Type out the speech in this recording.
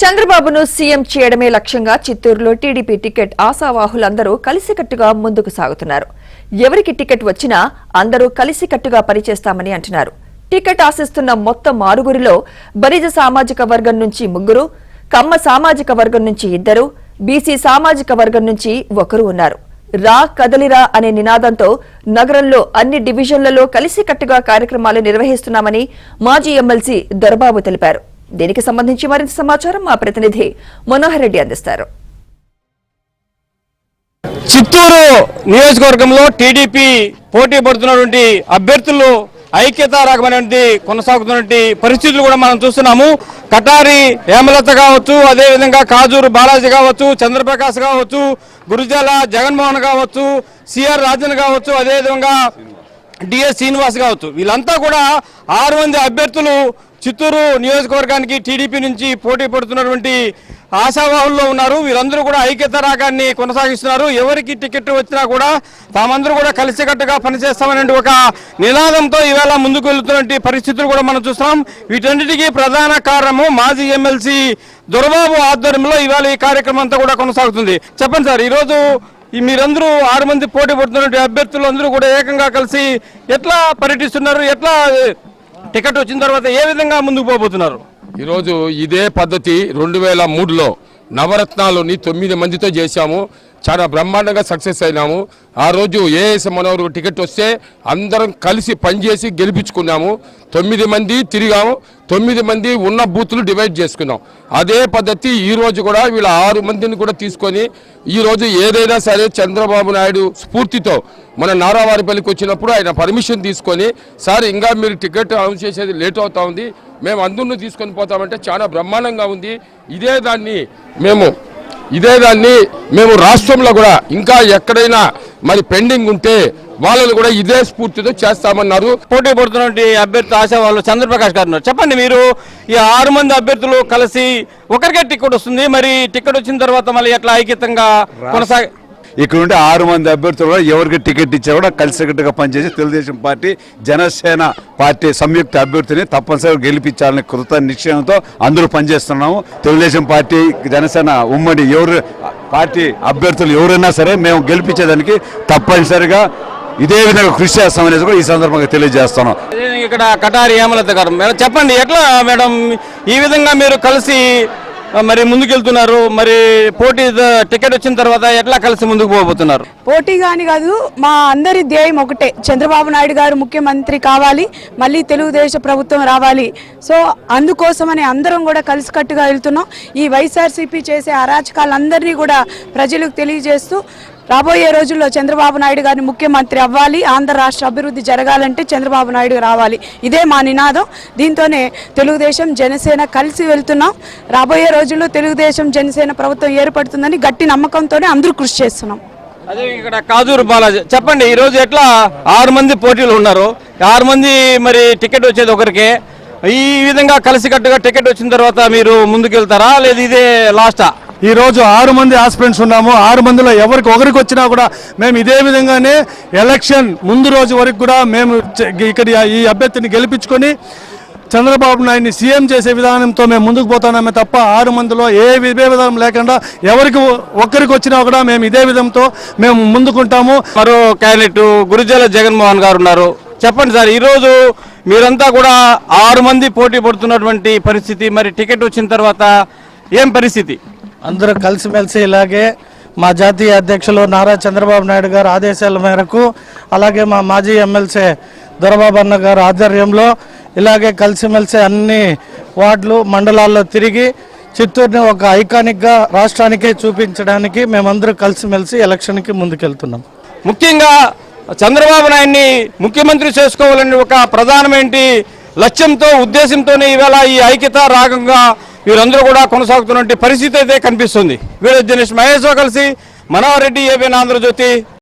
చంద్రబాబును సీఎం చేయడమే లక్ష్యంగా చిత్తూరులో టీడీపీ టికెట్ ఆశావాహులందరూ కలిసికట్టుగా ముందుకు సాగుతున్నారు. ఎవరికి టికెట్ వచ్చినా అందరూ కలిసికట్టుగా పనిచేస్తామని అంటున్నారు. టికెట్ ఆశిస్తున్న మొత్తం 6గురిలో బరిజ సామాజిక వర్గం నుంచి 3, కమ్మ సామాజిక వర్గం నుంచి 2, బీసీ సామాజిక వర్గం నుంచి 1 ఉన్నారు. రా కదలిరా అనే నినాదంతో నగరంలో అన్ని డివిజన్లలో కలిసికట్టుగా కార్యక్రమాలు నిర్వహిస్తున్నామని మాజీ ఎమ్మెల్సీ దొరబాబు తెలిపారు. దీనికి సంబంధించి మరింత సమాచారం మా ప్రతినిధి మనోహర్ రెడ్డి అందిస్తారు. చిత్తూరు నియోజకవర్గంలో టీడీపీ పోటీ పడుతున్నటువంటి అభ్యర్థులు ఐక్యత రాగమనేది కొనసాగుతున్నటువంటి పరిస్థితులు కూడా మనం చూస్తున్నాము. కటారి హేమలత కావచ్చు, అదేవిధంగా కాజూరు బాలాజీ కావచ్చు, చంద్రప్రకాష్ కావచ్చు, గురుజాల జగన్మోహన్ కావచ్చు, సిఆర్ రాజన్ కావచ్చు, అదేవిధంగా డిఎస్ శ్రీనివాస్ కావచ్చు, వీళ్ళంతా కూడా 6 మంది అభ్యర్థులు చిత్తూరు నియోజకవర్గానికి టీడీపీ నుంచి పోటీ పడుతున్నటువంటి ఆశావాహుల్లో ఉన్నారు. వీరందరూ కూడా ఐక్యత రాగాన్ని కొనసాగిస్తున్నారు. ఎవరికి టికెట్ వచ్చినా కూడా తామందరూ కూడా కలిసికట్టుగా పనిచేస్తామనే ఒక నినాదంతో ఈవేళ ముందుకు వెళ్తున్నటువంటి పరిస్థితులు కూడా మనం చూస్తున్నాం. వీటన్నిటికీ ప్రధాన కారణము మాజీ ఎమ్మెల్సీ దొరబాబు ఆధ్వర్యంలో ఈవేళ ఈ కార్యక్రమం అంతా కూడా కొనసాగుతుంది. చెప్పండి సార్, ఈరోజు మీరందరూ 6 మంది పోటీ పడుతున్నటువంటి అభ్యర్థులు అందరూ కూడా ఏకంగా కలిసి ఎట్లా పర్యటిస్తున్నారు, ఎట్లా టికెట్ వచ్చిన తర్వాత ఏ విధంగా ముందుకు పోబోతున్నారు? ఈరోజు ఇదే పద్ధతి 2003లో నవరత్నాలని 9 మందితో చేశాము. చాలా బ్రహ్మాండంగా సక్సెస్ అయినాము. ఆ రోజు ఏఎస్ మనోహర్ టికెట్ వస్తే అందరం కలిసి పనిచేసి గెలిపించుకున్నాము. 9 మంది తిరిగాము. 9 మంది ఉన్న బూతులు డివైడ్ చేసుకున్నాం. అదే పద్ధతి ఈ రోజు కూడా వీళ్ళ 6 మందిని కూడా తీసుకొని ఈరోజు ఏదైనా సరే చంద్రబాబు నాయుడు స్ఫూర్తితో మన నారావారిపల్లికి వచ్చినప్పుడు ఆయన పర్మిషన్ తీసుకొని, సార్ ఇంకా మీరు టికెట్ అనౌన్స్ చేసేది లేట్ అవుతా ఉంది, మేము అందరినీ తీసుకొని పోతామంటే చాలా బ్రహ్మాండంగా ఉంది. ఇదే దాన్ని మేము రాష్ట్రంలో కూడా ఇంకా ఎక్కడైనా మరి పెండింగ్ ఉంటే వాళ్ళని కూడా ఇదే స్ఫూర్తితో చేస్తామన్నారు. పోటీ పడుతున్నటువంటి అభ్యర్థి ఆశావాళ్ళు చంద్రప్రకాష్ గారు, చెప్పండి, మీరు ఈ 6 మంది అభ్యర్థులు కలిసి ఒకరికే టికెట్ వస్తుంది, మరి టికెట్ వచ్చిన తర్వాత మళ్ళీ ఎట్లా ఐక్యతంగా కొనసాగి ఇక్కడ ఉంటే 6 మంది అభ్యర్థులు కూడా ఎవరికి టికెట్ ఇచ్చా కూడా కలిసికట్టుగా పనిచేసి తెలుగుదేశం పార్టీ జనసేన పార్టీ సంయుక్త అభ్యర్థిని తప్పనిసరిగా గెలిపించాలని కృత నిశ్చయంతో అందరూ పనిచేస్తున్నాము. తెలుగుదేశం పార్టీ జనసేన ఉమ్మడి పార్టీ అభ్యర్థులు ఎవరైనా సరే మేము గెలిపించేదానికి తప్పనిసరిగా ఇదే విధంగా కృషి చేస్తామనేది కూడా ఈ సందర్భంగా తెలియజేస్తున్నాం. ఇక్కడ కటారి హేమలత గారు, చెప్పండి, ఎట్లా మేడం ఈ విధంగా మీరు కలిసి మరి ముందుకెళ్తున్నారు, మరి పోటీ టికెట్ వచ్చిన తర్వాత ఎట్లా కలిసి ముందుకు పోబోతున్నారు? పోటీ కానీ కాదు, మా అందరి ధ్యేయం ఒకటే, చంద్రబాబు నాయుడు గారు ముఖ్యమంత్రి కావాలి, మళ్ళీ తెలుగుదేశం ప్రభుత్వం రావాలి. సో అందుకోసమని అందరం కూడా కలిసికట్టుగా వెళ్తున్నాం. ఈ వైఎస్ఆర్సీపీ చేసే అరాచకాలందరినీ కూడా ప్రజలకు తెలియజేస్తూ రాబోయే రోజుల్లో చంద్రబాబు నాయుడు గారిని ముఖ్యమంత్రి అవ్వాలి, ఆంధ్ర రాష్ట్ర అభివృద్ధి జరగాలంటే చంద్రబాబు నాయుడు రావాలి, ఇదే మా నినాదం. దీంతోనే తెలుగుదేశం జనసేన కలిసి వెళ్తున్నాం. రాబోయే రోజుల్లో తెలుగుదేశం జనసేన ప్రభుత్వం ఏర్పడుతుందని గట్టి నమ్మకంతోనే అందరూ కృషి చేస్తున్నాం. అదే ఇక్కడ కాజూరు బాలాజీ, చెప్పండి, ఈరోజు ఎట్లా 6 మంది పోటీలు ఉన్నారు, 6 మంది మరి టికెట్ వచ్చేది ఒకరికే, ఈ విధంగా కలిసికట్టుగా టికెట్ వచ్చిన తర్వాత మీరు ముందుకెళ్తారా లేదా ఇదే లాస్టా? ఈ రోజు 6 మంది ఆస్పిరెంట్స్ ఉన్నాము. 6 మందిలో ఒకరికి వచ్చినా కూడా మేము ఇదే విధంగానే ఎలక్షన్ ముందు రోజు వరకు కూడా మేము ఇక్కడ ఈ అభ్యర్థిని గెలిపించుకొని చంద్రబాబు నాయుడిని సీఎం చేసే విధానంతో మేము ముందుకు పోతున్నామే తప్ప 6 మందిలో ఏ విధానం లేకుండా ఒక్కరికి వచ్చినా కూడా మేము ఇదే విధంతో మేము ముందుకుంటాము. మరో క్యాండిడేట్ గురుజాల జగన్మోహన్ గారు ఉన్నారు. చెప్పండి సార్, ఈరోజు మీరంతా కూడా 6 మంది పోటీ పడుతున్నటువంటి పరిస్థితి, మరి టికెట్ వచ్చిన తర్వాత ఏం పరిస్థితి? అందరూ కలిసిమెలిసి ఇలాగే మా జాతీయ అధ్యక్షులు నారా చంద్రబాబు నాయుడు గారు ఆదేశాల మేరకు, అలాగే మా మాజీ ఎమ్మెల్సీ దొరబాబు అన్న గారు ఆధ్వర్యంలో ఇలాగే కలిసిమెలిసి అన్ని వార్డులు మండలాల్లో తిరిగి చిత్తూరుని ఒక ఐకానిక్గా రాష్ట్రానికే చూపించడానికి మేమందరూ కలిసిమెలిసి ఎలక్షన్కి ముందుకెళ్తున్నాం. ముఖ్యంగా చంద్రబాబు నాయుడిని ముఖ్యమంత్రి చేసుకోవాలని ఒక ప్రధానమైన లక్ష్యంతో ఉద్దేశంతోనే ఈవేళ ఈ ఐక్యత రాగంగా వీరందరూ కూడా కొనసాగుతున్న పరిస్థితి అయితే కనిపిస్తుంది. వీడియో జర్నలిస్ట్ మహేష్తో కలిసి మనోహర్ రెడ్డి, ఏబిఎన్ ఆంధ్రజ్యోతి.